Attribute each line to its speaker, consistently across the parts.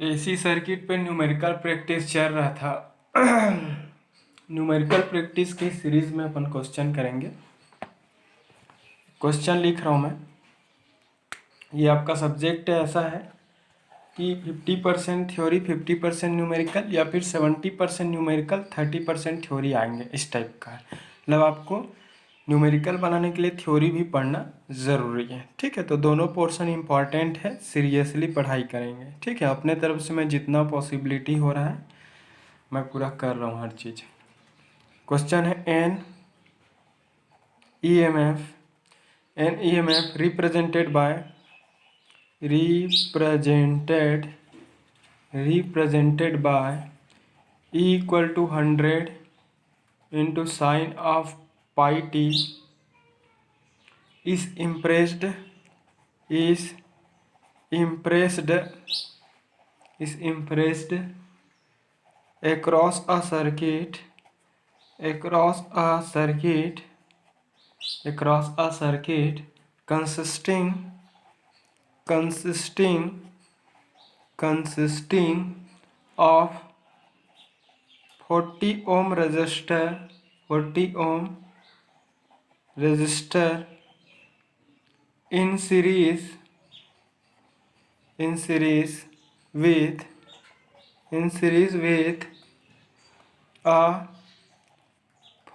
Speaker 1: AC circuit पे numerical practice चल रहा था। न्यूमेरिकल प्रैक्टिस की सीरीज में अपन क्वेश्चन करेंगे। क्वेश्चन लिख रहा हूँ मैं। ये आपका सब्जेक्ट ऐसा है कि 50% थ्योरी 50% न्यूमेरिकल, या फिर 70% न्यूमेरिकल 30% थ्योरी आएंगे, इस टाइप का है। मतलब आपको न्यूमेरिकल बनाने के लिए थ्योरी भी पढ़ना ज़रूरी है। ठीक है, तो दोनों पोर्शन इंपॉर्टेंट है, सीरियसली पढ़ाई करेंगे। ठीक है, अपने तरफ से मैं जितना पॉसिबिलिटी हो रहा है मैं पूरा कर रहा हूँ हर चीज़। क्वेश्चन है an EMF represented by E equal to 100 into sine of pi t is impressed across a circuit consisting of 40 ohm resistor in series with a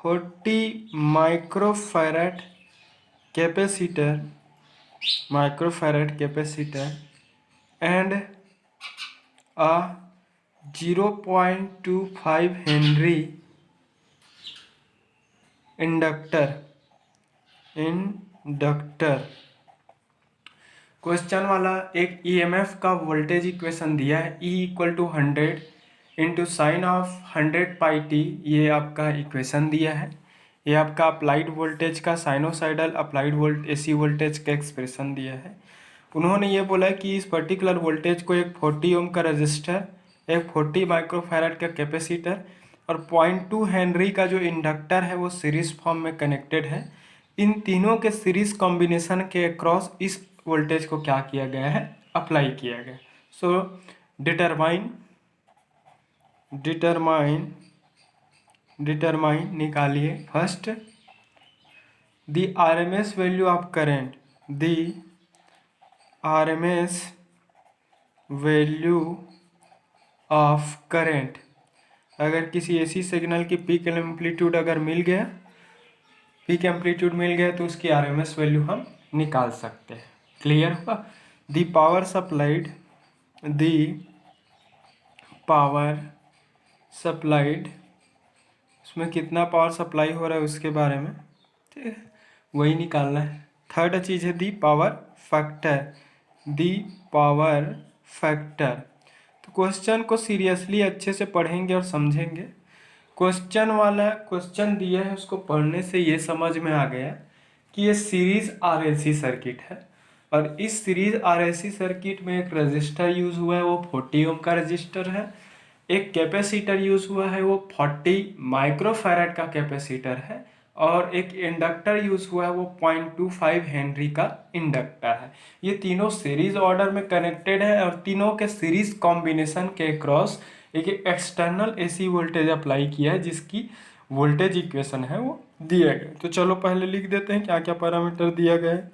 Speaker 1: 40 microfarad capacitor and a 0.25 Henry inductor. Question वाला एक EMF का voltage equation दिया है, E equal to 100 into sine of 100 pi T. ये आपका equation दिया है। ये आपका अप्लाइड वोल्टेज का साइनोसाइडल अप्लाइड एसी वोल्टेज का एक्सप्रेशन दिया है। उन्होंने ये बोला कि इस पर्टिकुलर वोल्टेज को एक 40 ओम का रजिस्टर, एक 40 माइक्रोफैराड का कैपेसिटर और 0.2 हेनरी का जो इंडक्टर है वो सीरीज फॉर्म में कनेक्टेड है। इन तीनों के सीरीज कॉम्बिनेशन के अक्रॉस इस वोल्टेज को क्या किया गया है, अप्लाई किया गया। सो डिटरमाइन निकालिए first the RMS value of current, अगर किसी एसी सिग्नल की पीक एम्पलीट्यूड मिल गया तो उसकी आरएमएस वैल्यू हम निकाल सकते हैं। क्लियर हुआ। दी पावर सप्लाइड उसमें कितना पावर सप्लाई हो रहा है उसके बारे में, ठीक है, वही निकालना है। थर्ड चीज़ है दी पावर फैक्टर। तो क्वेश्चन को सीरियसली अच्छे से पढ़ेंगे और समझेंगे। क्वेश्चन दिया है, उसको पढ़ने से ये समझ में आ गया कि ये सीरीज आरएलसी सर्किट है और इस सीरीज आरएलसी सर्किट में एक रजिस्टर यूज हुआ है, वो 40 ओम का रजिस्टर है। एक कैपेसिटर यूज हुआ है, वो 40 माइक्रोफैराड का कैपेसिटर है। और एक इंडक्टर यूज हुआ है, वो 0.25 हेनरी का इंडक्टर है। ये तीनों सीरीज ऑर्डर में कनेक्टेड है और तीनों के सीरीज कॉम्बिनेशन के क्रॉस एक एक्सटर्नल एसी वोल्टेज अप्लाई किया है, जिसकी वोल्टेज इक्वेशन है वो दिया गया। तो चलो पहले लिख देते हैं क्या क्या पैरामीटर दिया गया है।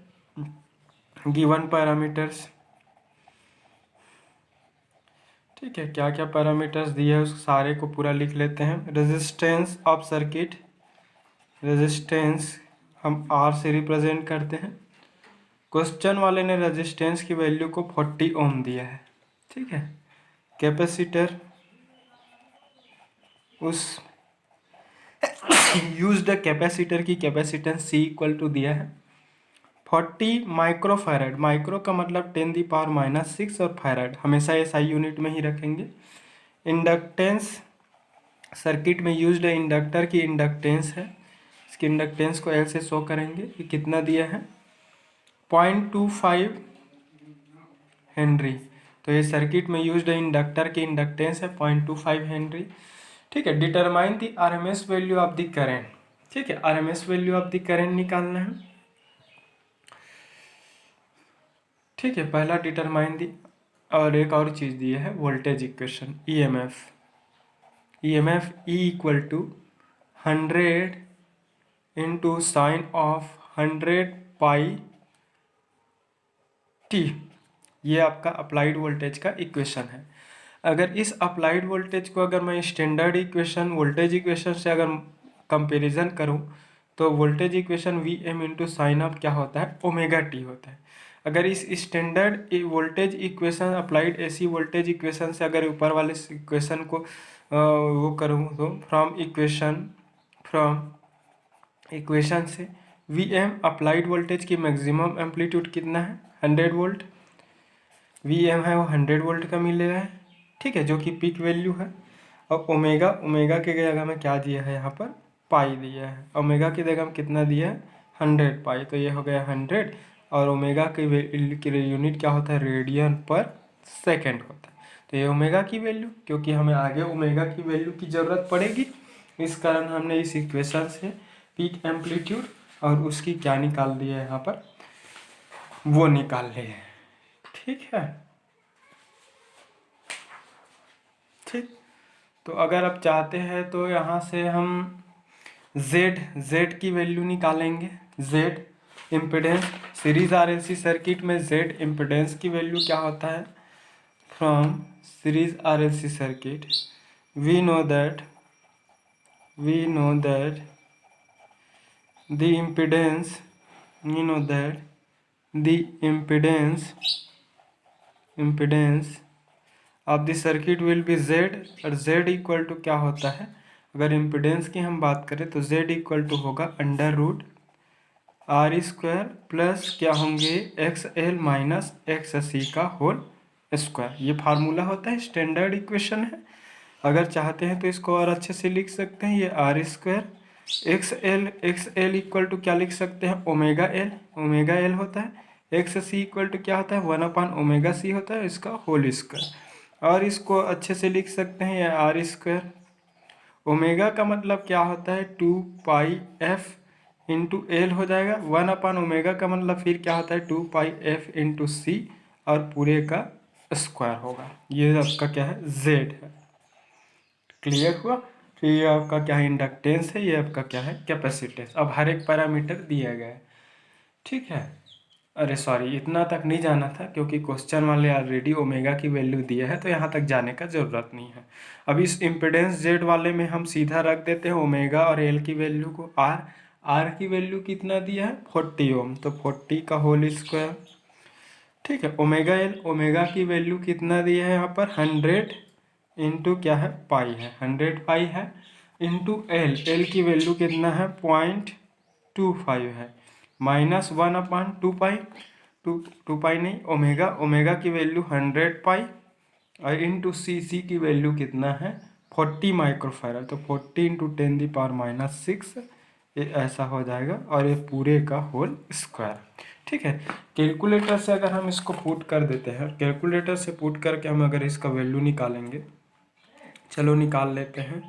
Speaker 1: गिवन पैरामीटर्स, ठीक है, क्या क्या पैरामीटर्स दिए हैं उस सारे को पूरा लिख लेते हैं। रेजिस्टेंस ऑफ सर्किट, रेजिस्टेंस हम आर से रिप्रेजेंट करते हैं। क्वेश्चन वाले ने रेजिस्टेंस की वैल्यू को 40 ओम दिया है, ठीक है। कैपेसिटर उस यूज्ड कैपेसिटर की कैपेसिटेंस C इक्वल टू दिया है 40 माइक्रोफैराड। माइक्रो का मतलब 10⁻⁻⁶ और फैराड हमेशा एसआई यूनिट में ही रखेंगे। इंडक्टेंस सर्किट में यूज्ड इंडक्टर की इंडक्टेंस है, इसकी इंडक्टेंस को L से शो करेंगे। ये कितना दिया है 0.25 हेनरी। तो ये सर्किट में यूज्ड इंडक्टर की इंडक्टेंस है 0.25 हेनरी, ठीक है। Determine the RMS value of the current, ठीक है, RMS value of the current निकालना है, ठीक है। पहला डिटरमाइन द और एक और चीज़ दी है voltage equation EMF. EMF E equal to 100 into sine of 100 pi T. ये आपका अप्लाइड वोल्टेज का इक्वेशन है। अगर इस अप्लाइड वोल्टेज को अगर मैं स्टैंडर्ड इक्वेशन वोल्टेज इक्वेशन से अगर कंपैरिजन करूं तो voltage equation V M into sine of क्या होता है ओमेगा टी होता है। अगर इस standard voltage equation applied AC voltage equation से अगर ऊपर वाले इक्वेशन को वो करूँ तो फ्रॉम इक्वेशन से वी एम अप्लाइड वोल्टेज की मैक्सिमम एम्पलीट्यूड कितना है 100 वोल्ट। वी एम है वो 100 वोल्ट का मिल रहा है, ठीक है, जो कि पीक वैल्यू है। और ओमेगा ओमेगा के जगह में क्या दिया है यहाँ पर पाई दिया है। ओमेगा की जगह में कितना दिया है 100 पाई, तो ये हो गया 100। और ओमेगा की यूनिट क्या होता है रेडियन पर सेकेंड होता है। तो ये ओमेगा की वैल्यू, क्योंकि हमें आगे ओमेगा की वैल्यू की ज़रूरत पड़ेगी, इस कारण हमने इस इक्वेशन से पीक एम्पलीट्यूड और उसकी क्या निकाल दिया है यहाँ पर वो निकाल लिए हैं, ठीक है। ठीक, तो अगर आप चाहते हैं तो यहाँ से हम Z की वैल्यू निकालेंगे। Z impedance series RLC circuit में Z इम्पिडेंस की वैल्यू क्या होता है from series RLC circuit we know that the impedance of the circuit will be Z। और Z इक्वल टू क्या होता है, अगर इम्पिडेंस की हम बात करें तो Z इक्वल टू होगा √R² प्लस क्या होंगे XL माइनस XC का होल स्क्वायर। ये फार्मूला होता है, स्टैंडर्ड इक्वेशन है। अगर चाहते हैं तो इसको और अच्छे से लिख सकते हैं, ये R²। XL इक्वल टू क्या लिख सकते हैं ओमेगा एल होता है। XC इक्वल टू क्या होता है 1/ओमेगा C होता है, इसका होल स्क्वायर। और इसको अच्छे से लिख सकते हैं ये R²। ओमेगा का मतलब क्या होता है 2πf इंटू एल हो जाएगा। 1/ओमेगा का मतलब फिर क्या होता है 2πf इंटू C और पूरे का स्क्वायर होगा। ये आपका क्या है Z है। क्लियर हुआ। तो ये आपका क्या है इंडक्टेंस है, ये आपका क्या है कैपेसिटेंस। अब हर एक पैरामीटर दिया गया है, ठीक है। अरे सॉरी, इतना तक नहीं जाना था क्योंकि क्वेश्चन वाले ऑलरेडी ओमेगा की वैल्यू दिया है, तो यहाँ तक जाने का ज़रूरत नहीं है। अब इस इम्पिडेंस जेड वाले में हम सीधा रख देते हैं ओमेगा और एल की वैल्यू को। आर की वैल्यू कितना दिया है 40 ओम, तो 40 का होल स्क्वायर, ठीक है। ओमेगा की वैल्यू कितना दिया है यहाँ पर 100 इंटू क्या है पाई है, 100 पाई है इंटू एल की वैल्यू कितना है 0.25 है माइनस 1/2 पाई। टू पाई नहीं, ओमेगा की वैल्यू 100 पाई और इंटू सी की वैल्यू कितना है 40 माइक्रोफैरड, तो 40 इंटू 10⁻⁻⁶ ये ऐसा हो जाएगा और ये पूरे का होल स्क्वायर, ठीक है। कैलकुलेटर से अगर हम इसको पुट कर देते हैं, कैलकुलेटर से पुट करके हम अगर इसका वैल्यू निकालेंगे, चलो निकाल लेते हैं।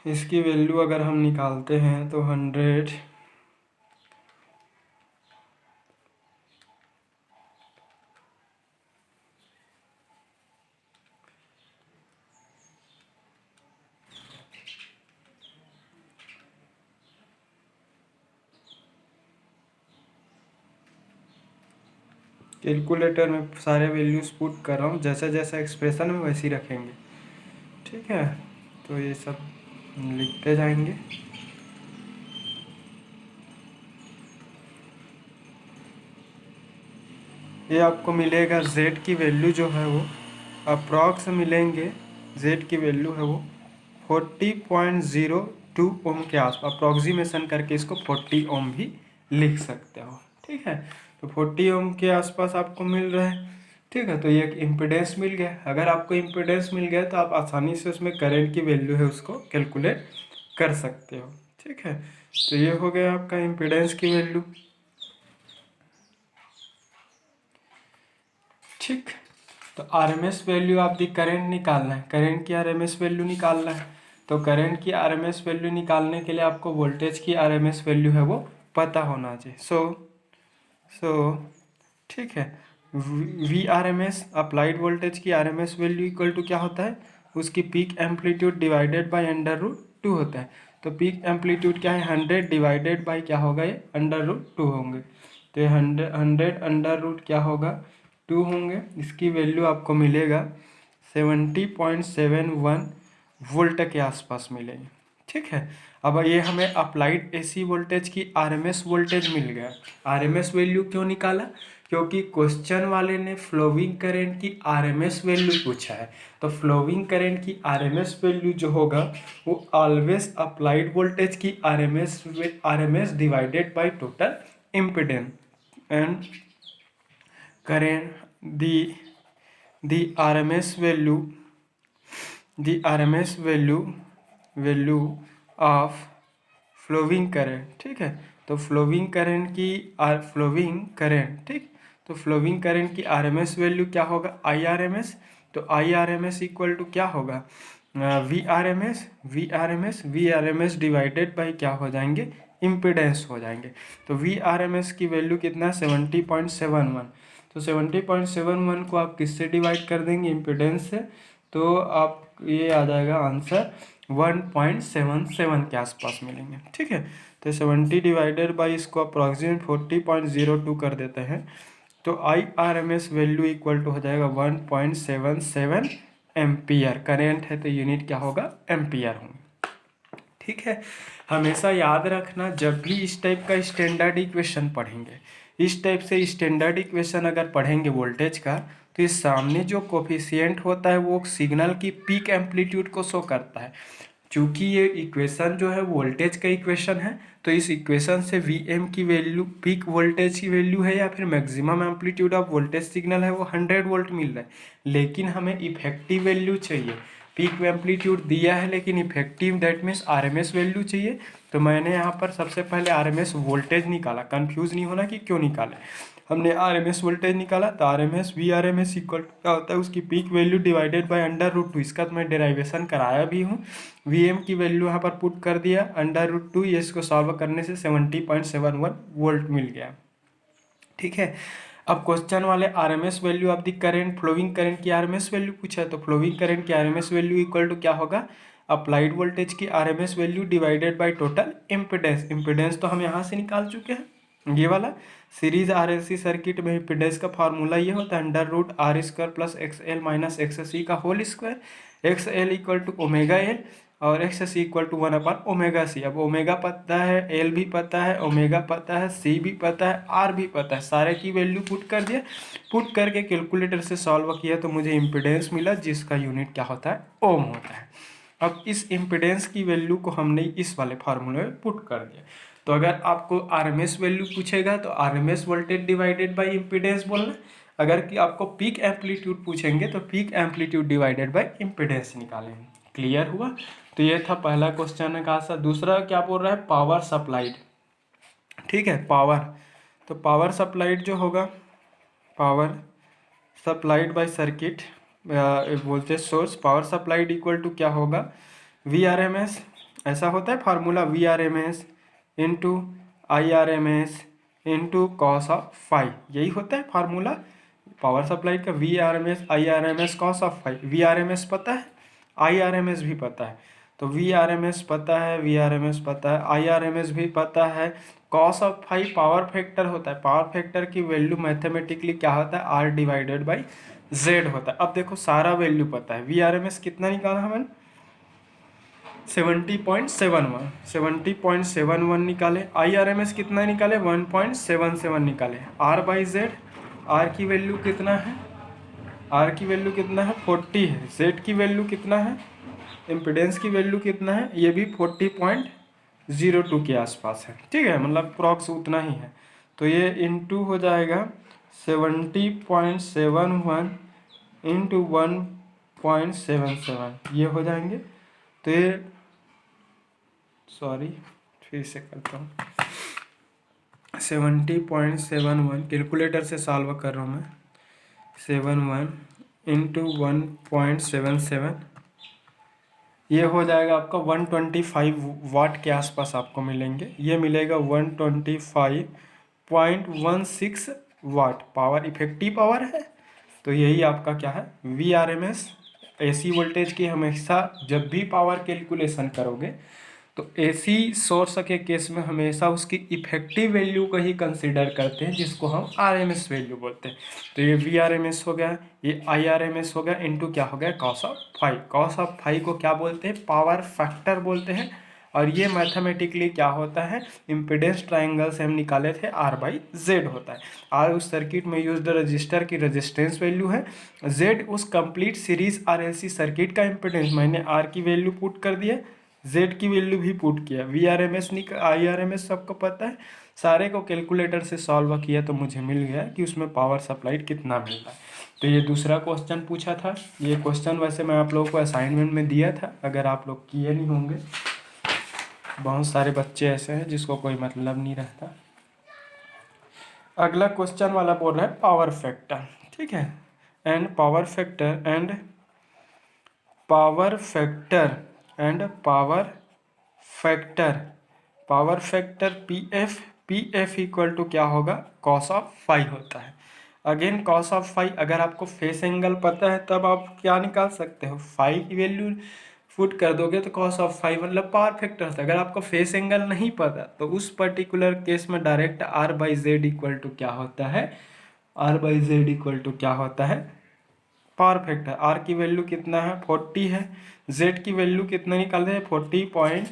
Speaker 1: इसकी वैल्यू अगर हम निकालते हैं तो 100 कैलकुलेटर में सारे वैल्यूज पुट कर रहा हूँ, जैसे जैसा एक्सप्रेशन में वैसे ही रखेंगे, ठीक है। तो ये सब लिखते जाएंगे। ये आपको मिलेगा Z की वैल्यू जो है वो अप्रॉक्स मिलेंगे, Z की वैल्यू है वो 40.02 ओम के आसपास, अप्रॉक्सीमेशन करके इसको 40 ओम भी लिख सकते हो, ठीक है। तो 40 ओम के आसपास आपको मिल रहा है, ठीक है। तो ये एक इम्पिडेंस मिल गया। अगर आपको इम्पिडेंस मिल गया तो आप आसानी से उसमें करंट की वैल्यू है उसको कैलकुलेट कर सकते हो, ठीक है। तो ये हो गया आपका इम्पिडेंस की वैल्यू, ठीक। तो आरएमएस वैल्यू आप दी करंट निकालना है, करंट की आरएमएस वैल्यू निकालना है। तो करंट की आरएमएस वैल्यू निकालने के लिए आपको वोल्टेज की आरएमएस वैल्यू है वो पता होना चाहिए। सो ठीक है। V R M S applied voltage की R M S value equal to क्या होता है, उसकी पीक एम्पलीट्यूड डिवाइडेड बाय √2 होता है। तो पीक एम्पलीट्यूड क्या है, 100 डिवाइडेड बाय क्या होगा, ये √2 होंगे। तो ये 100 अंडर रूट क्या होगा, 2 होंगे। इसकी वैल्यू आपको मिलेगा 70.71 वोल्ट के आसपास मिलेगी। ठीक है, अब ये हमें अप्लाइड एसी वोल्टेज की आरएमएस वोल्टेज मिल गया। आरएमएस वैल्यू क्यों निकाला, क्योंकि क्वेश्चन वाले ने फ्लोइंग करंट की आरएमएस वैल्यू पूछा है। तो फ्लोइंग करंट की आरएमएस वैल्यू जो होगा वो ऑलवेज अप्लाइड वोल्टेज की RMS divided by total impedance and current the RMS value of flowing current. ठीक है, तो फ्लोइंग करंट की फ्लोइंग करंट, ठीक, तो फ्लोइंग करंट की आरएमएस वैल्यू क्या होगा, आई आर एम एस। तो I R M S equal to क्या होगा, V R M S divided by क्या हो जाएंगे, इम्पिडेंस हो जाएंगे। तो वी आर एम एस की वैल्यू कितना, 70.71। तो 70.71 को आप किससे डिवाइड कर देंगे, इम्पिडेंस से, तो आप ये आ जाएगा आंसर 1.77 के आसपास मिलेंगे। ठीक है, तो 70 डिवाइडेड बाई इसको अप्रॉक्सीमेट 40.02 कर देते हैं, तो I R M S value equal to हो जाएगा 1.77 एम्पियर। करेंट है तो यूनिट क्या होगा, एम्पियर होंगे। ठीक है, हमेशा याद रखना जब भी इस टाइप का स्टैंडर्ड इक्वेशन पढ़ेंगे, इस टाइप से स्टैंडर्ड इक्वेशन अगर पढ़ेंगे वोल्टेज का, तो इस सामने जो कोफिशिएंट होता है वो सिग्नल की पीक एम्पलीट्यूड को शो करता है। चूंकि ये इक्वेशन जो है वोल्टेज का इक्वेशन है, तो इस इक्वेशन से वी एम की वैल्यू पीक वोल्टेज की वैल्यू है या फिर maximum amplitude of voltage signal है वो 100 वोल्ट मिल रहा है। लेकिन हमें इफेक्टिव वैल्यू चाहिए, पीक एम्पलीट्यूड दिया है लेकिन effective that means RMS value चाहिए। तो मैंने यहाँ पर सबसे पहले आरएमएस वोल्टेज निकाला, कंफ्यूज नहीं होना कि क्यों निकाले, हमने आरएमएस वोल्टेज निकाला। तो आरएमएस वी आरएमएस इक्वल क्या होता है, उसकी पीक वैल्यू डिवाइडेड बाय √2। इसका तो मैं डेराइवेशन कराया भी हूँ। वी एम की वैल्यू यहाँ पर पुट कर दिया √2, ये इसको सॉल्व करने से 70.71 वोल्ट मिल गया। ठीक है, अब क्वेश्चन वाले RMS value of the current, flowing current की आरएमएस वैल्यू पूछा है। तो फ्लोइंग करंट की आरएमएस वैल्यू इक्वल टू क्या होगा, अप्लाइड वोल्टेज की RMS value divided by total impedance. Impedance तो हम यहाँ से निकाल चुके हैं, ये वाला सीरीज आरएलसी सर्किट में इम्पिडेंस का फार्मूला ये होता है √R² plus XL minus XC का whole square. XL equal to omega L और XC इक्वल टू 1/ओमेगा C। अब ओमेगा पता है, एल भी पता है, ओमेगा पता है, सी भी पता है, आर भी पता है, सारे की वैल्यू पुट कर दिया। पुट करके कैलकुलेटर से सॉल्व किया तो मुझे इम्पिडेंस मिला जिसका यूनिट क्या होता है, ओम होता है। अब इस इम्पिडेंस की वैल्यू को हमने इस वाले फार्मूले में पुट कर दिया। तो अगर आपको आरएमएस वैल्यू पूछेगा तो RMS voltage divided by impedance बोलना। अगर कि आपको पीक एम्पलीट्यूड पूछेंगे तो peak amplitude divided by impedance निकालेंगे। क्लियर हुआ, तो ये था पहला क्वेश्चन का आंसर। दूसरा क्या बोल रहा है, पावर सप्लाइड। ठीक है, पावर, तो पावर सप्लाइड जो होगा, power supplied by circuit voltage source, power supplied equal to क्या होगा, वी आर एम एस। ऐसा होता है formula, V R M S into I R M S into cos of phi, यही होता है फार्मूला पावर सप्लाई का, V R M S I R M S cos of phi. V R M S पता है, आई R M S भी पता है, तो वी आर एम एस पता है, वी आर एम एस पता है, आई आर एम एस भी पता है। Cos of phi power factor होता है, पावर फैक्टर की वैल्यू मैथमेटिकली क्या होता है, आर डिवाइडेड बाई जेड होता है। अब देखो सारा वैल्यू पता है, वी आर एम एस कितना निकाला हमें, 70.71 निकाले। आई आर एम एस कितना निकाले, 1.77 निकाले। आर बाई जेड, आर की वैल्यू कितना है, आर की वैल्यू कितना है, 40 है। जेड की वैल्यू कितना है, इम्पिडेंस की वैल्यू कितना है, ये भी 40.02 के आसपास है। ठीक है, मतलब प्रॉक्स उतना ही है। तो ये इंटू हो जाएगा 70.71 इंटू 1.77, ये हो जाएंगे। तो ये सॉरी फिर से करता हूँ, 70.71 कैलकुलेटर से सॉल्व कर रहा हूँ मैं, 71 इंटू 1.77, ये हो जाएगा आपका 125 वाट के आसपास आपको मिलेंगे। ये मिलेगा 125.16 वाट पावर इफेक्टिव पावर है। तो यही आपका क्या है, VRMS। AC वोल्टेज की हमेशा जब भी पावर कैलकुलेशन करोगे तो AC सोर्स के केस में हमेशा उसकी इफेक्टिव वैल्यू को ही कंसिडर करते हैं, जिसको हम RMS वैल्यू बोलते हैं। तो ये VRMS हो गया, ये IRMS हो गया, इनटू क्या हो गया, cos of phi. Cos of phi को क्या बोलते हैं, पावर फैक्टर बोलते हैं। और ये मैथमेटिकली क्या होता है, इम्पीडेंस ट्राइंगल से हम निकाले थे R/Z होता है। R उस सर्किट में यूज्ड रजिस्टर की रेजिस्टेंस वैल्यू है, Z उस कंप्लीट सीरीज RLC सर्किट का इम्पीडेंस, मैंने R की वैल्यू पुट कर दिया, Z की वैल्यू भी पुट किया, VRMS IRMS सबको पता है, सारे को कैलकुलेटर से सॉल्व किया तो मुझे मिल गया कि उसमें पावर सप्लाइड कितना मिल रहा है। तो ये दूसरा क्वेश्चन पूछा था। ये क्वेश्चन वैसे मैं आप लोगों को असाइनमेंट में दिया था, अगर आप लोग किए नहीं होंगे, बहुत सारे बच्चे ऐसे हैं जिसको कोई मतलब नहीं रहता। अगला क्वेश्चन वाला बोल रहा है पावर फैक्टर, ठीक है, and power factor and power factor and power factor P F equal to क्या होगा, कॉस ऑफ फाई होता है। अगेन कॉस ऑफ फाई, अगर आपको फेस एंगल पता है तब आप क्या निकाल सकते हो, फाई की वैल्यू पुट कर दोगे तो कॉस ऑफ फाई मतलब पावर फैक्टर होता है। अगर आपको फेस एंगल नहीं पता तो उस पर्टिकुलर केस में डायरेक्ट R/Z इक्वल टू क्या होता है, R/Z इक्वल टू क्या होता है, पावर फैक्टर। R की वैल्यू कितना है, 40 है, Z की वैल्यू कितना निकाले हैं, 40 पॉइंट,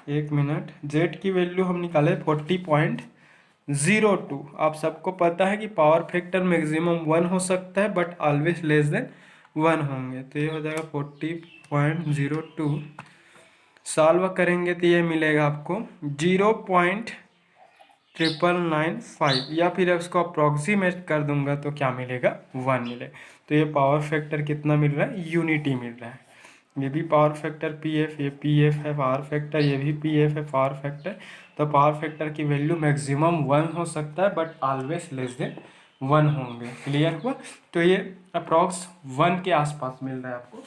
Speaker 1: एक मिनट, Z की वैल्यू हम निकाले 40.02। आप सबको पता है कि पावर फैक्टर मैक्सिमम 1 हो सकता है बट ऑलवेज लेस देन 1 होंगे। तो ये हो जाएगा 40.02, सॉल्व करेंगे तो ये मिलेगा आपको 0.995, या फिर उसको अप्रॉक्सीमेट कर दूंगा तो क्या मिलेगा, 1 मिलेगा। तो ये पावर फैक्टर कितना मिल रहा है, यूनिटी मिल रहा है। ये भी पावर फैक्टर PF, ये PF है पावर फैक्टर, ये भी PF है पावर फैक्टर। तो पावर फैक्टर की वैल्यू मैक्सिमम 1 हो सकता है बट ऑलवेज लेस देन 1 होंगे। क्लियर हुआ। तो ये अप्रॉक्स 1 के आसपास मिल रहा है आपको।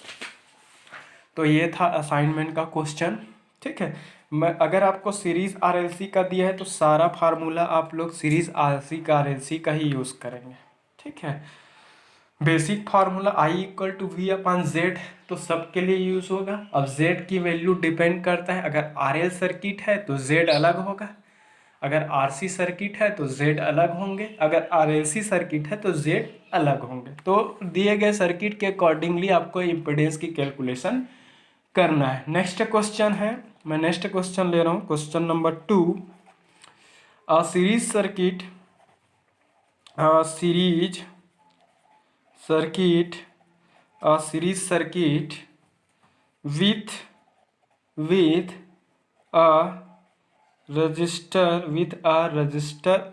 Speaker 1: तो ये था असाइनमेंट का क्वेश्चन, ठीक है। मैं अगर आपको सीरीज RLC का दिया है तो सारा फार्मूला आप लोग सीरीज RLC का ही यूज़ करेंगे, ठीक है। बेसिक फार्मूला I=V/Z तो सबके लिए यूज होगा। अब Z की वैल्यू डिपेंड करता है, अगर RL सर्किट है तो Z अलग होगा, अगर RC सर्किट है तो Z अलग होंगे, अगर RLC सर्किट है तो Z अलग होंगे। तो दिए गए सर्किट के अकॉर्डिंगली आपको इम्पीडेंस की कैलकुलेशन करना है। नेक्स्ट क्वेश्चन है, मैं नेक्स्ट क्वेश्चन ले रहा हूँ, question number 2। Series circuit series circuit with a resistor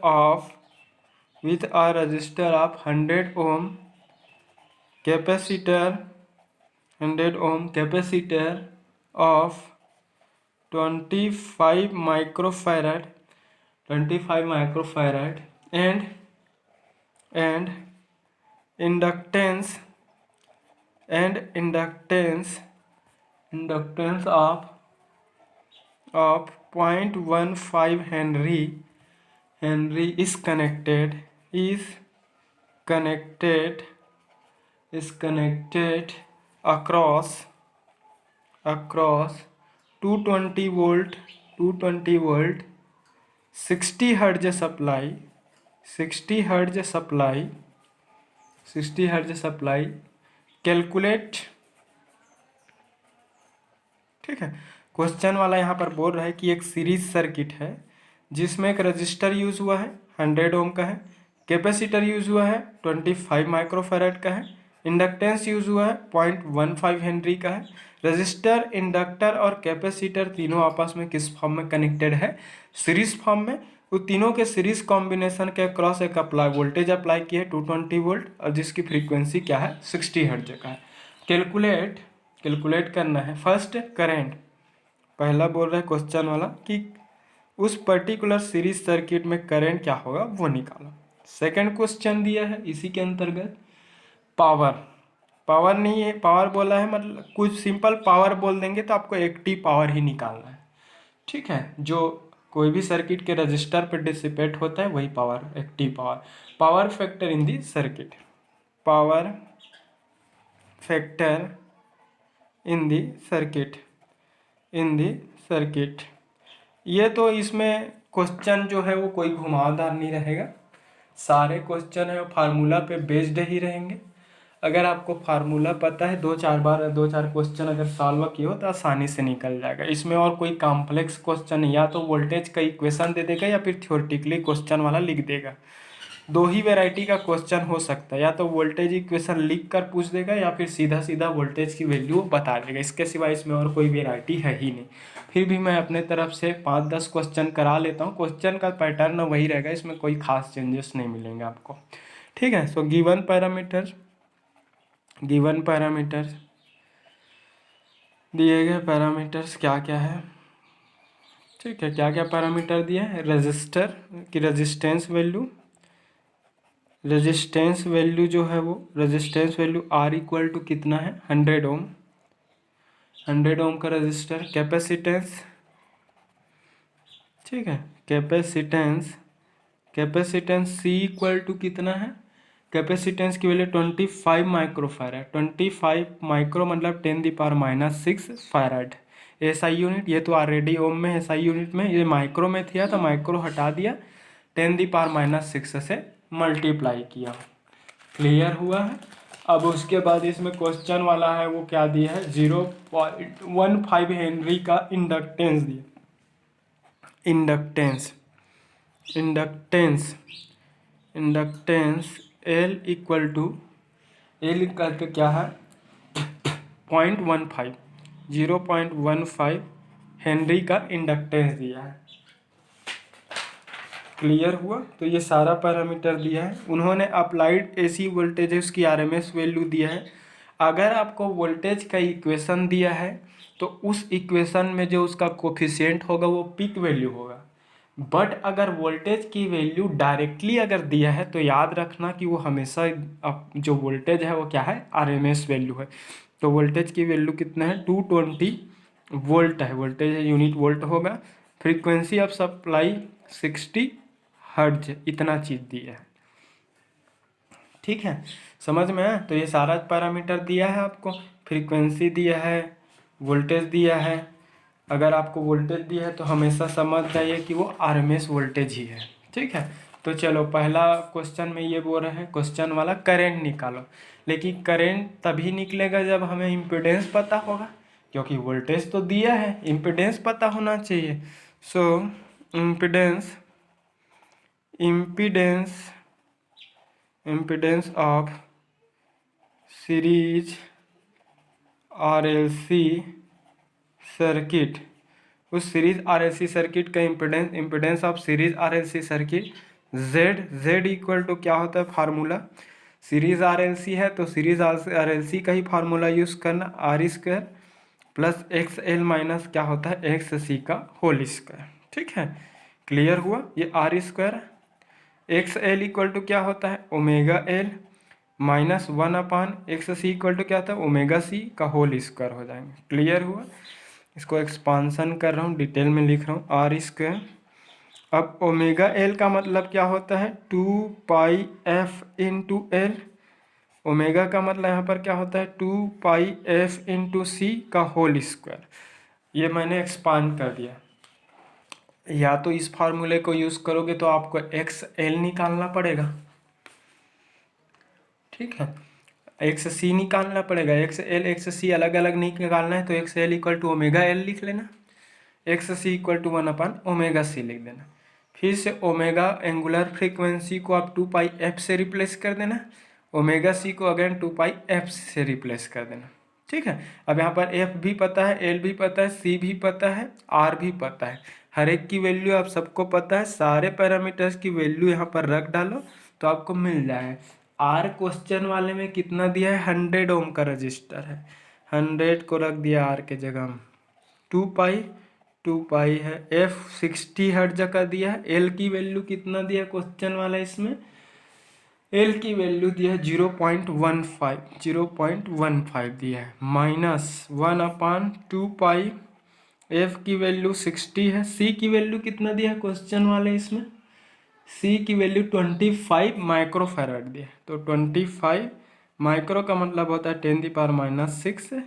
Speaker 1: of 100 ohm capacitor of 25 microfarad and inductance of 0.15 Henry is connected across 220 volt 60 hertz supply calculate, ठीक है। क्वेश्चन वाला यहाँ पर बोल रहा है कि एक सीरीज सर्किट है जिसमें एक रजिस्टर यूज हुआ है 100 ओम का है, कैपेसिटर यूज हुआ है 25 माइक्रोफैराड का है, इंडक्टेंस यूज हुआ है 0.15 हेनरी का है। रजिस्टर, इंडक्टर और कैपेसिटर तीनों आपस में किस फॉर्म में कनेक्टेड है, सीरीज फॉर्म में। वो तीनों के सीरीज कॉम्बिनेशन के अक्रॉस एक वोल्टेज अप्लाई किया है 220 वोल्ट और जिसकी फ्रीक्वेंसी क्या है 60 हर्ट्ज का है। कैलकुलेट करना है फर्स्ट करेंट। पहला बोल रहा है क्वेश्चन वाला कि उस पर्टिकुलर सीरीज सर्किट में करंट क्या होगा वो निकालो। सेकंड क्वेश्चन दिया है इसी के अंतर्गत पावर नहीं है, पावर बोला है मतलब कुछ सिंपल पावर बोल देंगे तो आपको एक्टिव पावर ही निकालना है, ठीक है। जो कोई भी सर्किट के रजिस्टर पे डिसिपेट होता है वही power, active power. Power factor in the circuit, power factor in the circuit, in the circuit. ये तो इसमें क्वेश्चन जो है वो कोई घुमावदार नहीं रहेगा, सारे क्वेश्चन है वो फार्मूला पे बेस्ड ही रहेंगे। अगर आपको फार्मूला पता है, 2-4 क्वेश्चन अगर सॉल्व किए हो तो आसानी से निकल जाएगा। इसमें और कोई कॉम्प्लेक्स क्वेश्चन नहीं, या तो वोल्टेज का इक्वेशन दे देगा या फिर थ्योरेटिकली क्वेश्चन वाला लिख देगा। दो ही वैरायटी का क्वेश्चन हो सकता है, या तो वोल्टेज इक्वेशन लिख कर पूछ देगा या फिर सीधा सीधा वोल्टेज की वैल्यू बता देगा। इसके सिवाय इसमें और कोई वैरायटी है ही नहीं। फिर भी मैं अपने तरफ से 5-10 क्वेश्चन करा लेता हूँ, क्वेश्चन का पैटर्न वही रहेगा, इसमें कोई खास चेंजेस नहीं मिलेंगे आपको। ठीक है। सो गिवन पैरामीटर दिए गए पैरामीटर्स क्या क्या है, ठीक है, क्या क्या पैरामीटर दिए हैं। रजिस्टर की रेजिस्टेंस वैल्यू जो है वो resistance value R equal to कितना है, 100 ओम, 100 ओम का रजिस्टर। कैपेसिटेंस, ठीक है, कैपेसिटेंस सी इक्वल टू कितना है, कैपेसिटेंस की वैल्यू 25 माइक्रोफैराड, 25 माइक्रो मतलब 10⁻⁻6 फैराड। एसआई यूनिट, ये तो ऑलरेडी ओम में, एसआई यूनिट में, ये माइक्रो में था तो माइक्रो हटा दिया, 10⁻⁻6 से मल्टीप्लाई किया। क्लियर हुआ है। अब उसके बाद इसमें क्वेश्चन वाला है वो क्या दिया है, 0.15 हेनरी का इंडक्टेंस दिया। इंडक्टेंस एल इक्वल टू क्या है, 0.15 हेनरी का इंडक्टेंस दिया है। क्लियर हुआ। तो ये सारा पैरामीटर दिया है। उन्होंने अप्लाइड एसी वोल्टेज है उसकी आरएमएस वैल्यू दिया है। अगर आपको वोल्टेज का इक्वेशन दिया है तो उस इक्वेशन में जो उसका कोफिशिएंट होगा वो पीक वैल्यू होगा। बट अगर वोल्टेज की वैल्यू डायरेक्टली अगर दिया है तो याद रखना कि वो हमेशा जो वोल्टेज है वो क्या है, आरएमएस वैल्यू है। तो वोल्टेज की वैल्यू कितना है, 220 वोल्ट है, वोल्टेज यूनिट वोल्ट होगा। फ्रीक्वेंसी ऑफ सप्लाई 60 हर्ट्ज, इतना चीज़ दिया है। ठीक है, समझ में है। तो ये सारा पैरामीटर दिया है आपको, फ्रीक्वेंसी दिया है, वोल्टेज दिया है। अगर आपको वोल्टेज दिया है तो हमेशा समझ जाइए कि वो आरएमएस वोल्टेज ही है। ठीक है। तो चलो पहला क्वेश्चन में ये बोल रहे हैं, क्वेश्चन वाला करंट निकालो। लेकिन करंट तभी निकलेगा जब हमें इम्पीडेंस पता होगा, क्योंकि वोल्टेज तो दिया है, इम्पीडेंस पता होना चाहिए। So impedance of series RLC circuit, उस सीरीज आरएलसी सर्किट का impedance of series RLC circuit Z equal to क्या होता है, फार्मूला। सीरीज आरएलसी है तो सीरीज आरएलसी का ही फार्मूला यूज़ करना, R² प्लस XL माइनस क्या होता है, XC का होल स्क्वायर। ठीक है, क्लियर हुआ। ये R², XL इक्वल टू क्या होता है, omega L minus 1/XC equal to क्या होता है, ओमेगा C का होल स्क्वायर हो जाएंगे। क्लियर हुआ। इसको एक्सपांसन कर रहा हूँ, डिटेल में लिख रहा हूँ, R²। अब ओमेगा L का मतलब क्या होता है, 2πf इंटू एल। ओमेगा का मतलब यहाँ पर क्या होता है, 2πf इंटू C का होल स्क्वायर। ये मैंने एक्सपांड कर दिया। या तो इस फार्मूले को यूज़ करोगे तो आपको XL निकालना पड़ेगा, ठीक है, XC निकालना पड़ेगा। XL XC अलग अलग नहीं निकालना है तो XL equal to omega L लिख लेना, XC इक्वल टू 1/ओमेगा C लिख देना। फिर से ओमेगा एंगुलर फ्रीक्वेंसी को आप 2πf से रिप्लेस कर देना, ओमेगा C को अगेन 2πf से रिप्लेस कर देना। ठीक है। अब यहाँ पर F भी पता है, L भी पता है, C भी पता है, R भी पता है। हर एक की वैल्यू आप सबको पता है, सारे पैरामीटर्स की वैल्यू यहाँ पर रख डालो तो आपको मिल जाए। R क्वेश्चन वाले में कितना दिया है, 100 ओम का रजिस्टर है, 100 को रख दिया R के जगह में, 2π है। F 60 हर्ट्ज का दिया है। L की वैल्यू कितना दिया क्वेश्चन वाला, इसमें L की वैल्यू दिया है 0.15 दिया है, -1/2π एफ की वैल्यू 60 है। सी की वैल्यू कितना दिया है क्वेश्चन वाले इसमें? सी की वैल्यू 25 माइक्रो फैराड दिया है। तो 25 माइक्रो का मतलब होता है 10⁻⁻6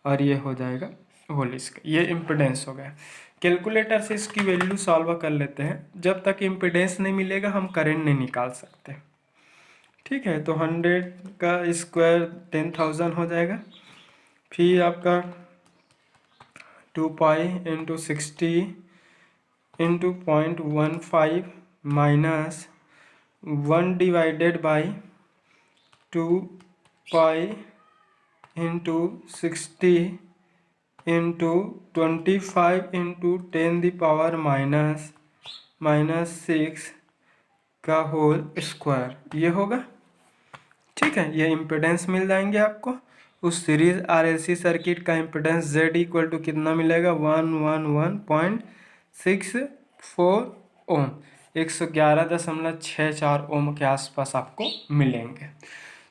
Speaker 1: और ये हो जाएगा होल स्क्वायर। ये इम्पिडेंस हो गया। कैलकुलेटर से इसकी वैल्यू सॉल्व कर लेते हैं। जब तक इम्पिडेंस नहीं मिलेगा हम करंट नहीं निकाल सकते। ठीक है, तो 100 का स्क्वायर 10,000 हो जाएगा। फिर आपका 2 pi into 60 into 0.15 minus 1/2 pi into 60 into 25 into 10⁻⁻6 का होल स्क्वायर, ये होगा। ठीक है, ये इम्पिडेंस मिल जाएंगे आपको। उस सीरीज आरएलसी सर्किट का इम्पिडेंस Z इक्वल टू कितना मिलेगा? 111.64 ओम, 111.64 ओम के आसपास आपको मिलेंगे।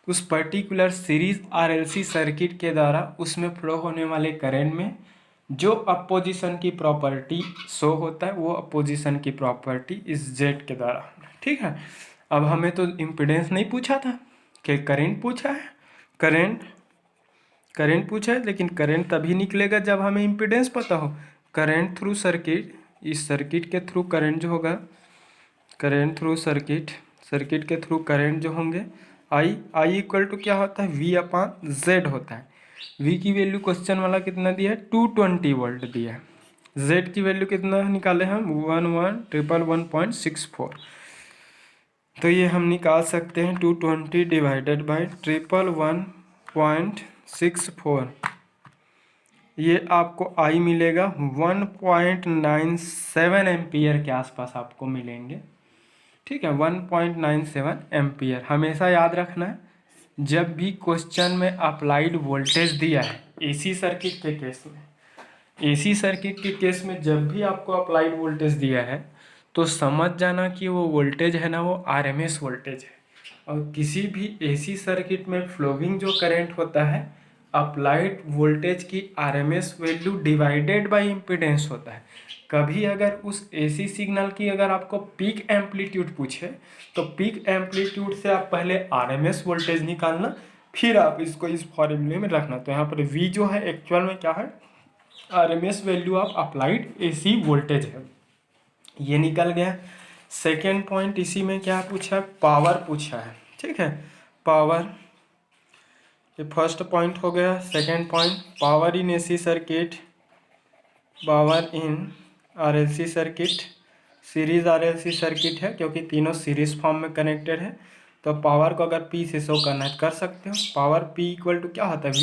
Speaker 1: उस पर्टिकुलर सीरीज आरएलसी सर्किट के द्वारा उसमें फ्लो होने वाले करंट में जो अपोजिशन की प्रॉपर्टी शो होता है वो अपोजिशन की प्रॉपर्टी इस जेड के द्वारा। ठीक है, अब हमें तो इम्पिडेंस नहीं पूछा था कि करंट पूछा है। करंट पूछा है, लेकिन करंट तभी निकलेगा जब हमें इम्पिडेंस पता हो। करंट थ्रू सर्किट, इस सर्किट के थ्रू करंट जो होगा, करंट थ्रू सर्किट के थ्रू करंट जो होंगे आई इक्वल टू क्या होता है? V/Z होता है। V की वैल्यू क्वेश्चन वाला कितना दिया है? 220 वोल्ट दिया है। Z की वैल्यू कितना निकाले हम? 1111.64। तो ये हम निकाल सकते हैं 220 डिवाइडेड बाई 1111.64। ये आपको आई मिलेगा 1.97 एम्पियर के आसपास आपको मिलेंगे। ठीक है, 1.97 एम्पियर। हमेशा याद रखना है, जब भी क्वेश्चन में अप्लाइड वोल्टेज दिया है एसी सर्किट के केस में, एसी सर्किट के केस में जब भी आपको अप्लाइड वोल्टेज दिया है तो समझ जाना कि वो वोल्टेज है ना, वो आरएमएस वोल्टेज है। और किसी भी एसी सर्किट में फ्लोइंग जो करंट होता है अप्लाइड वोल्टेज की RMS value divided bye impedance होता है। कभी अगर उस एसी सिग्नल की अगर आपको पीक एम्पलीट्यूड पूछे तो पीक एम्पलीट्यूड से आप पहले आरएमएस वोल्टेज निकालना, फिर आप इसको इस फॉर्मूले में रखना। तो यहाँ पर वी जो है एक्चुअल में क्या है? RMS value of applied AC voltage है। ये निकल गया। सेकेंड पॉइंट इसी में क्या पूछा है? पावर पूछा है। ठीक है, पावर, ये फर्स्ट पॉइंट हो गया। Second point, power in AC circuit, power in RLC circuit, series RLC circuit है क्योंकि तीनों सीरीज फॉर्म में कनेक्टेड है। तो पावर को अगर P से शो करना है कर सकते हो। पावर P इक्वल टू क्या होता है? V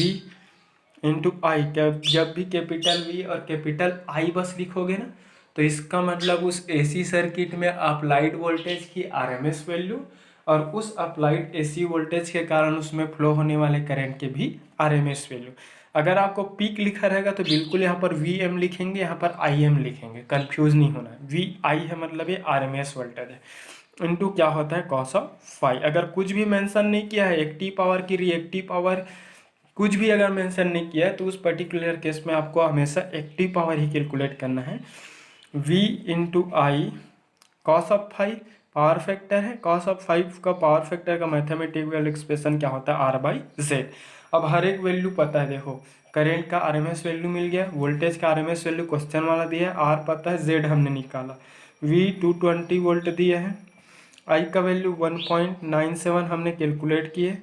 Speaker 1: इंटू आई। जब भी कैपिटल V और कैपिटल I बस लिखोगे ना, तो इसका मतलब उस एसी सर्किट में अप्लाइड वोल्टेज की आरएमएस वैल्यू और उस अप्लाइड एसी वोल्टेज के कारण उसमें फ्लो होने वाले करंट के भी आरएमएस वैल्यू। अगर आपको पीक लिखा रहेगा तो बिल्कुल यहाँ पर VM लिखेंगे, यहाँ पर IM लिखेंगे, कंफ्यूज नहीं होना है। VI है मतलब ये आरएमएस वोल्टेज है, इनटू क्या होता है? Cos of phi. अगर कुछ भी मेंशन नहीं किया है, एक्टिव पावर की रिएक्टिव पावर कुछ भी अगर मेंशन नहीं किया है तो उस पर्टिकुलर केस में आपको हमेशा एक्टिव पावर ही कैलकुलेट करना है। V into I cos of five power factor है। कॉस ऑफ 5 का पावर फैक्टर का मैथमेटिकल एक्सप्रेशन क्या होता है? R/Z। अब हर एक वैल्यू पता है। देखो, करंट का आरएमएस वैल्यू मिल गया, वोल्टेज का आरएमएस वैल्यू क्वेश्चन वाला दिया है, R पता है, Z हमने निकाला, V 220 वोल्ट दिया है, I का वैल्यू 1.97 हमने कैलकुलेट किए,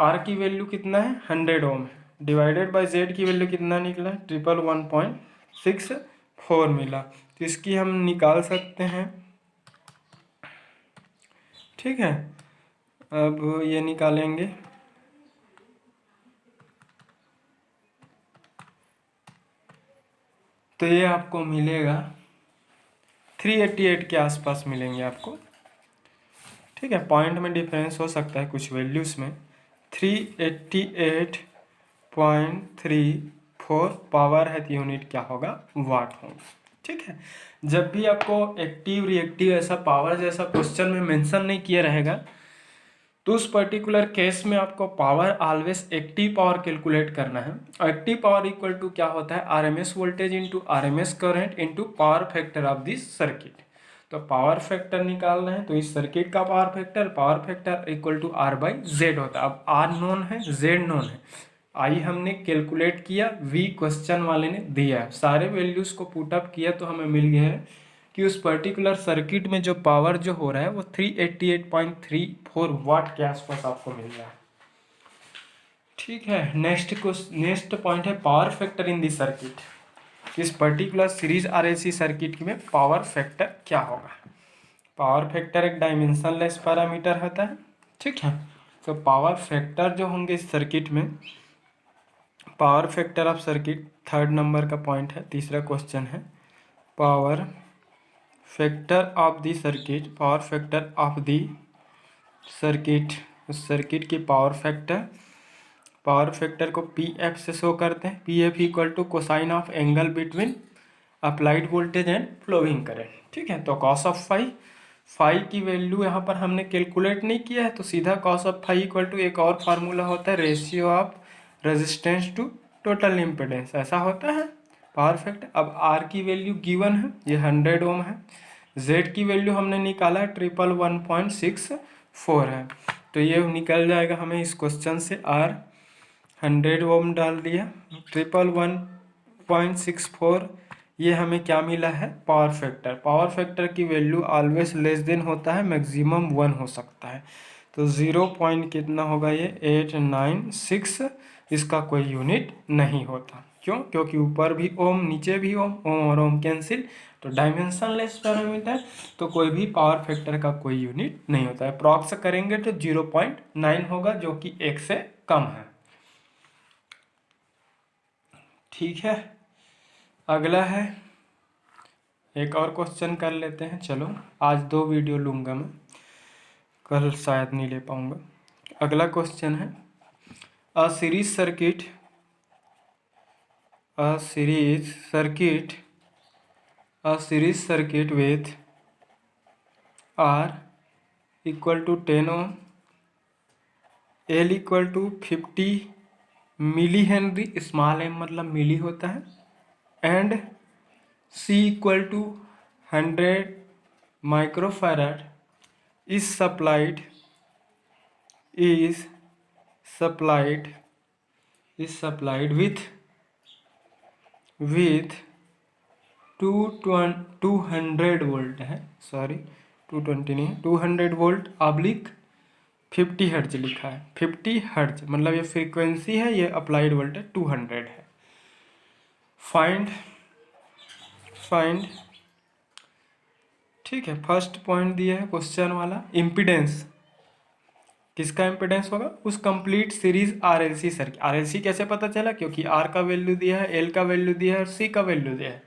Speaker 1: R की वैल्यू कितना है? 100 ओम है, डिवाइडेड बाय Z की वैल्यू कितना निकला? 111.64 मिला। तो इसकी हम निकाल सकते हैं। ठीक है, अब ये निकालेंगे तो ये आपको मिलेगा 388 के आसपास मिलेंगे आपको। ठीक है, पॉइंट में डिफरेंस हो सकता है कुछ वैल्यूज़ में। 388.34 पावर है तो यूनिट क्या होगा? वाट होगा। ठीक है, जब भी आपको एक्टिव रिएक्टिव ऐसा पावर जैसा क्वेश्चन में मेंशन नहीं किया रहेगा तो उस पर्टिकुलर केस में आपको power always active power calculate करना है। एक्टिव पावर इक्वल टू क्या होता है, RMS voltage into RMS current into power factor of this circuit. तो पावर फैक्टर निकालना है, तो इस सर्किट का power factor equal to R by Z होता है। अब आर नोन है, जेड नोन है, आई हमने कैलकुलेट किया, वी क्वेश्चन वाले ने दिया है, सारे वैल्यूज को पुटअप किया तो हमें मिल गया है कि उस पर्टिकुलर सर्किट में जो पावर जो हो रहा है वो 388.34 वाट के आसपास आपको मिल रहा है। ठीक है, नेक्स्ट पॉइंट है power factor in this circuit. इस पर्टिकुलर सीरीज आरएलसी सर्किट में पावर फैक्टर क्या होगा। पावर फैक्टर एक डायमेंशनलेस पैरामीटर होता है। ठीक है, तो पावर फैक्टर जो होंगे इस सर्किट में, power factor of circuit 3rd number का पॉइंट है, तीसरा क्वेश्चन है। Power factor of the circuit, power factor of the circuit, उस सर्किट की पावर फैक्टर को पी एफ से शो करते हैं। P F equal to cosine of angle between applied voltage and flowing current. ठीक है, तो कॉस ऑफ फाई की वैल्यू यहाँ पर हमने कैलकुलेट नहीं किया है, तो सीधा cos of phi equal to एक और फार्मूला होता है, ratio of resistance to total impedance, ऐसा होता है पावर फैक्टर। अब आर की वैल्यू गिवन है, ये 100 ओम है। जेड की वैल्यू हमने निकाला है 111.64 है, तो ये निकल जाएगा हमें इस क्वेश्चन से। आर 100 ओम डाल दिया, 111.64, ये हमें क्या मिला है, पावर फैक्टर। पावर फैक्टर की वैल्यू ऑलवेज लेस देन होता है, मैक्सिमम 1 हो सकता है, तो 0 पॉइंट कितना होगा ये 896, इसका कोई यूनिट नहीं होता। क्यों, क्योंकि ऊपर भी ओम नीचे भी ओम, ओम और ओम कैंसिल, तो डायमेंशनलेस पैरामीटर, तो कोई भी पावर फैक्टर का कोई यूनिट नहीं होता है। अप्रॉक्स करेंगे तो 0.9 होगा, जो कि 1 से कम है। ठीक है, अगला है, एक और क्वेश्चन कर लेते हैं। चलो आज 2 वीडियो लूँगा मैं, कल शायद नहीं ले पाऊँगा। अगला क्वेश्चन है, a series circuit with R equal to 10 ohm, L equal to 50 milli henry, small m मतलब मिली होता है, and C equal to 100 microfarad is supplied with 200 volt है, सॉरी 220 नहीं, 200 वोल्ट ऑब्लिक 50 हर्ट्ज लिखा है। 50 हर्ट्ज मतलब ये फ्रीक्वेंसी है, ये अप्लाइड वोल्टेज 200 है। फाइंड, ठीक है, फर्स्ट पॉइंट दिया है क्वेश्चन वाला, इम्पिडेंस, किसका इम्पिडेंस होगा, उस complete series RLC circuit. RLC कैसे पता चला, क्योंकि आर का वैल्यू दिया है, एल का वैल्यू दिया है और सी का वैल्यू दिया है।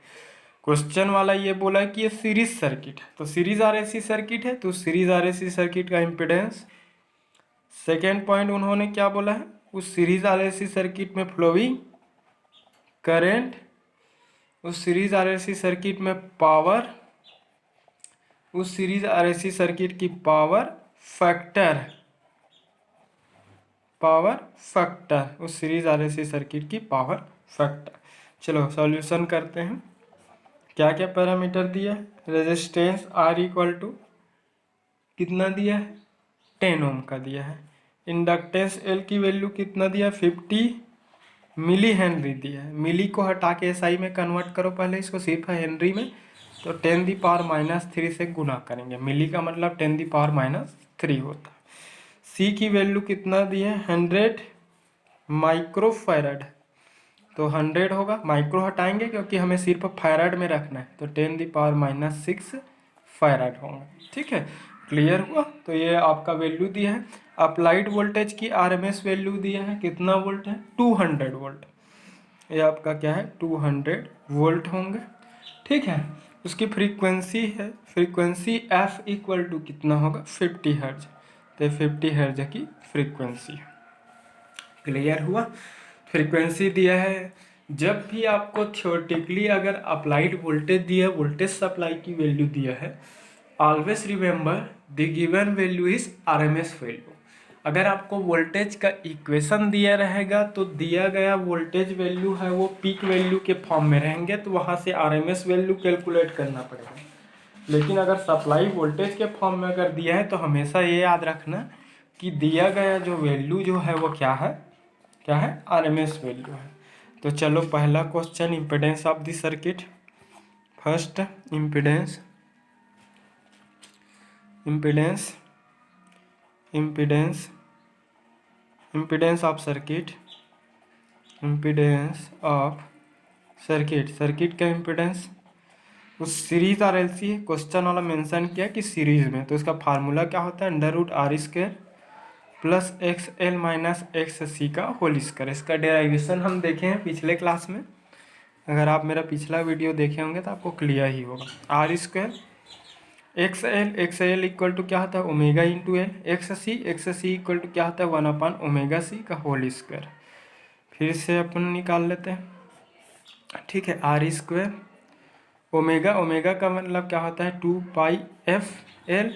Speaker 1: क्वेश्चन वाला ये बोला है कि ये सीरीज सर्किट है, तो सीरीज आरएलसी सर्किट है, तो सीरीज आरएलसी सर्किट का इम्पिडेंस। सेकेंड पॉइंट उन्होंने क्या बोला है, उस सीरीज आरएलसी सर्किट में फ्लोइंग करेंट, उस सीरीज आरएलसी सर्किट में पावर, उस सीरीज आरएलसी सर्किट की पावर फैक्टर, उस सीरीज आरएलसी सर्किट की पावर फैक्टर। चलो सॉल्यूशन करते हैं। क्या क्या पैरामीटर दिया है, रेजिस्टेंस आर इक्वल टू कितना दिया है, 10 ओम का दिया है। इंडक्टेंस एल की वैल्यू कितना दिया, 50 मिली हेनरी दिया है। मिली को हटा के एसआई में कन्वर्ट करो, पहले इसको सिर्फ हेनरी में, तो 10⁻³ से गुना करेंगे, मिली का मतलब 10⁻³ होता है। सी की वैल्यू कितना दिया है, 100 माइक्रोफैराड, तो 100 होगा, माइक्रो हटाएंगे क्योंकि हमें सिर्फ फैराड में रखना है, तो 10⁻⁶ फैराड होगा। ठीक है, क्लियर हुआ। तो ये आपका वैल्यू दिया है। अप्लाइड वोल्टेज की आरएमएस वैल्यू दिया है, कितना वोल्ट है, 200 वोल्ट, ये आपका क्या है, 200 वोल्ट होंगे। ठीक है, उसकी फ्रीक्वेंसी है, फ्रीक्वेंसी एफ इक्वल टू कितना होगा, 50 हर्ज, तो 50 हर्ज की फ्रीक्वेंसी। क्लियर हुआ, फ्रीक्वेंसी दिया है। जब भी आपको थ्योरेटिकली अगर अप्लाइड वोल्टेज दिया है, वोल्टेज सप्लाई की वैल्यू दिया है, always remember the given value is RMS value. अगर आपको वोल्टेज का इक्वेशन दिया रहेगा तो दिया गया वोल्टेज वैल्यू है वो पीक वैल्यू के फॉर्म में रहेंगे, तो वहाँ से आरएमएस वैल्यू कैलकुलेट करना पड़ेगा। लेकिन अगर सप्लाई वोल्टेज के फॉर्म में अगर दिया है तो हमेशा ये याद रखना कि दिया गया जो वैल्यू जो है वो क्या है आरएमएस वैल्यू है। तो चलो पहला question, impedance of the circuit. First impedance of circuit, circuit का इम्पीडेंस उस सीरीज आरएलसी है, क्वेश्चन वाला मेंशन किया कि सीरीज में, तो इसका फार्मूला क्या होता है, √R² plus XL minus XC का होल स्क्वायर। इसका डेरिवेशन हम देखे हैं पिछले क्लास में, अगर आप मेरा पिछला वीडियो देखे होंगे तो आपको क्लियर ही होगा। R² XL इक्वल टू क्या होता है omega into L, XC equal to क्या होता है 1/ω/c का होल स्क्वायर। फिर से अपन निकाल लेते हैं, ठीक है। R², ओमेगा का मतलब क्या होता है 2πfL,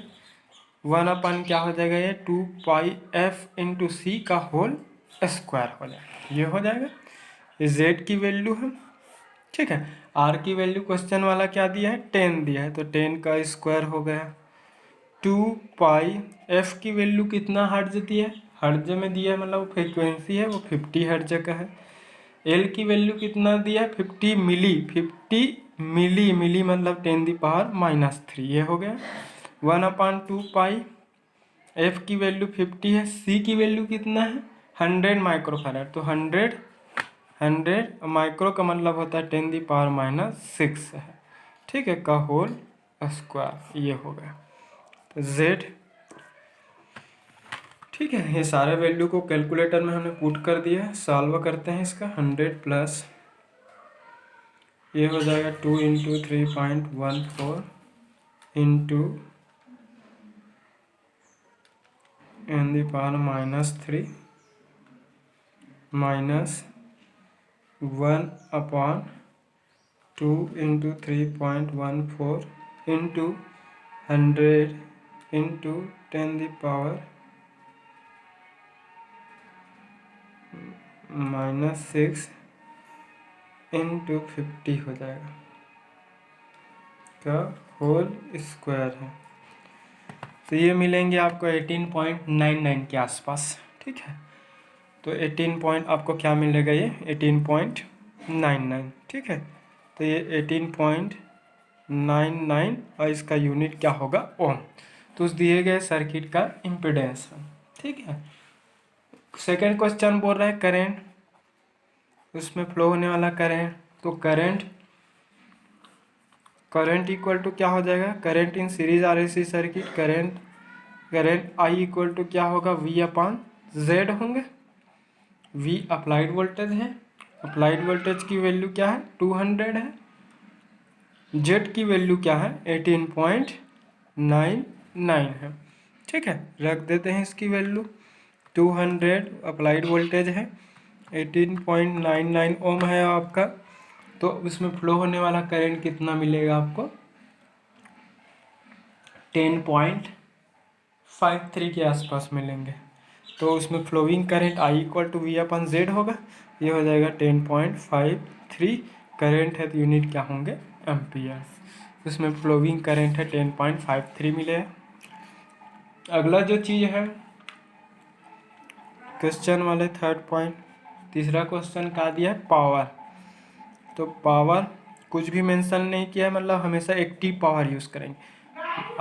Speaker 1: 1/, क्या हो जाएगा ये 2πf/c का होल स्क्वायर हो जाएगा, ये हो जाएगा। ये Z की वैल्यू है, ठीक है। R की वैल्यू क्वेश्चन वाला क्या दिया है 10 दिया है, तो 10 का स्क्वायर हो गया। 2πf की वैल्यू कितना हर्ट्ज दिया है, हर्ट्ज में दिया है, मतलब फ्रीक्वेंसी है वो 50 हर्ट्ज का है। एल की वैल्यू कितना दिया है 50 मिली मतलब 10⁻⁻3, ये हो गया 1/2π। एफ की वैल्यू 50 है। सी की वैल्यू कितना है 100 माइक्रोफैराड, तो 100 माइक्रो का मतलब होता है 10⁻⁻6 है, ठीक है, का होल स्क्वायर, ये हो गया। तो जेड, ठीक है, ये सारे वैल्यू को कैलकुलेटर में हमने पुट कर दिया है। सॉल्व करते हैं इसका, 100 प्लस ये हो जाएगा 2 × 3.14 into (10⁻³ minus 1/2 × 3.14 into 100 into 10⁻⁻6 into 50 हो जाएगा, का होल स्क्वायर है। तो ये मिलेंगे आपको 18.99 के आसपास, ठीक है। तो 18 पॉइंट आपको क्या मिलेगा, ये 18.99, ठीक है। तो ये 18.99 और इसका यूनिट क्या होगा ओम। तो उस दिए गए सर्किट का इम्पीडेंस है, ठीक है। सेकेंड क्वेश्चन बोल रहा है करेंट, उसमें फ्लो होने वाला करंट, तो करंट इक्वल टू क्या हो जाएगा, current in series RLC circuit, current I equal to क्या होगा V/Z होंगे। V अप्लाइड वोल्टेज है, अप्लाइड वोल्टेज की वैल्यू क्या है 200 है। Z की वैल्यू क्या है 18.99 है, ठीक है। रख देते हैं इसकी वैल्यू, 200 अप्लाइड वोल्टेज है, 18.99 ओम है आपका, तो उसमें फ्लो होने वाला करंट कितना मिलेगा आपको 10.53 के आसपास मिलेंगे। तो उसमें flowing current I equal to V/Z होगा, ये हो जाएगा 10.53 करंट है, तो यूनिट क्या होंगे एम्पियर। उसमें फ्लोइंग करंट है 10.53 मिलेगा। अगला जो चीज़ है क्वेश्चन वाले थर्ड पॉइंट, तीसरा क्वेश्चन का दिया है पावर। तो पावर कुछ भी मेंशन नहीं किया है, मतलब हमेशा एक्टिव पावर यूज़ करेंगे।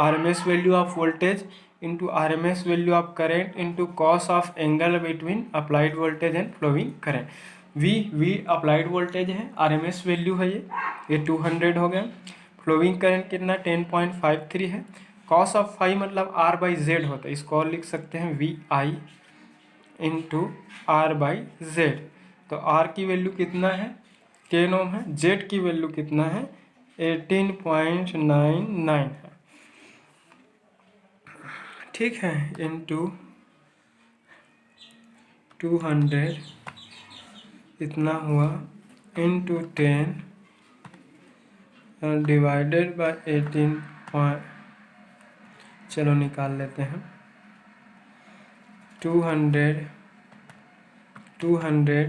Speaker 1: RMS value of voltage into RMS value of current into cos of angle between applied voltage and flowing current. V applied voltage है, RMS वैल्यू है ये 200 हो गया। फ्लोइंग करंट कितना 10.53 है। कॉस ऑफ फाई मतलब R/Z होता है, इसको और लिख सकते हैं VI इंटू R/Z। तो R की वैल्यू कितना है 10 ओम है, Z की वैल्यू कितना है 18.99 है, ठीक है, इंटू 200 इतना हुआ इंटू 10 डिवाइडेड बाय 18 चलो निकाल लेते हैं 200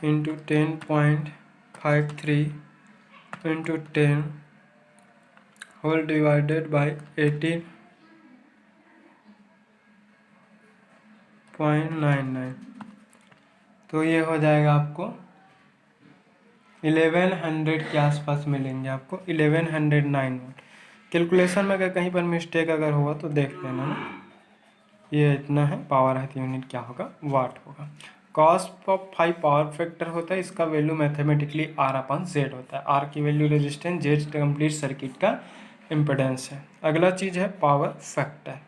Speaker 1: into 10.53 into 10 whole divided by 18.99। तो ये हो जाएगा आपको 1100 के आसपास मिलेंगे आपको, 1109 वाट। कैलकुलेशन में अगर कहीं पर मिस्टेक अगर हुआ तो देख लेना ना। ये इतना है, पावर है यूनिट क्या होगा, वाट होगा। कॉस्ट ऑफ 5 पावर फैक्टर होता है, इसका वैल्यू मैथमेटिकली R/Z होता है। R की value resistance, Z complete circuit का इम्पिडेंस है। अगला चीज़ है power factor.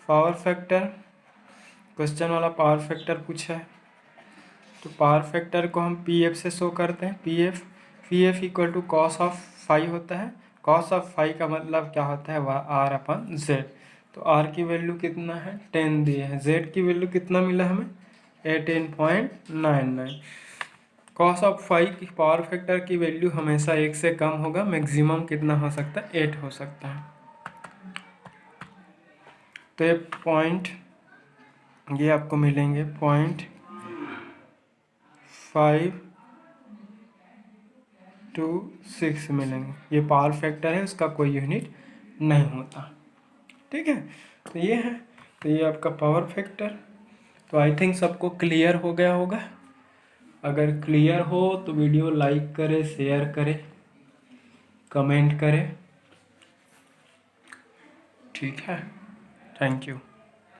Speaker 1: Power factor question वाला पावर फैक्टर पूछा है, तो पावर फैक्टर को हम PF से शो करते हैं। PF equal to cos of 5 होता है। कॉस ऑफ 5 का मतलब क्या होता है, वह R/Z। तो R की वैल्यू कितना है, 10 दिए है। Z की वैल्यू कितना मिला हमें, 18.99। कॉस ऑफ 5 की पावर फैक्टर की वैल्यू हमेशा 1 से कम होगा, मैक्सिमम कितना हो सकता है, 8 हो सकता है। तो ये आपको मिलेंगे 0.526 मिलेंगे। ये पावर फैक्टर है, उसका कोई यूनिट नहीं होता। ठीक है, तो ये है, तो ये आपका पावर फैक्टर। तो आई थिंक सबको क्लियर हो गया होगा। अगर क्लियर हो तो वीडियो लाइक करें, शेयर करें, कमेंट करें। ठीक है, थैंक यू।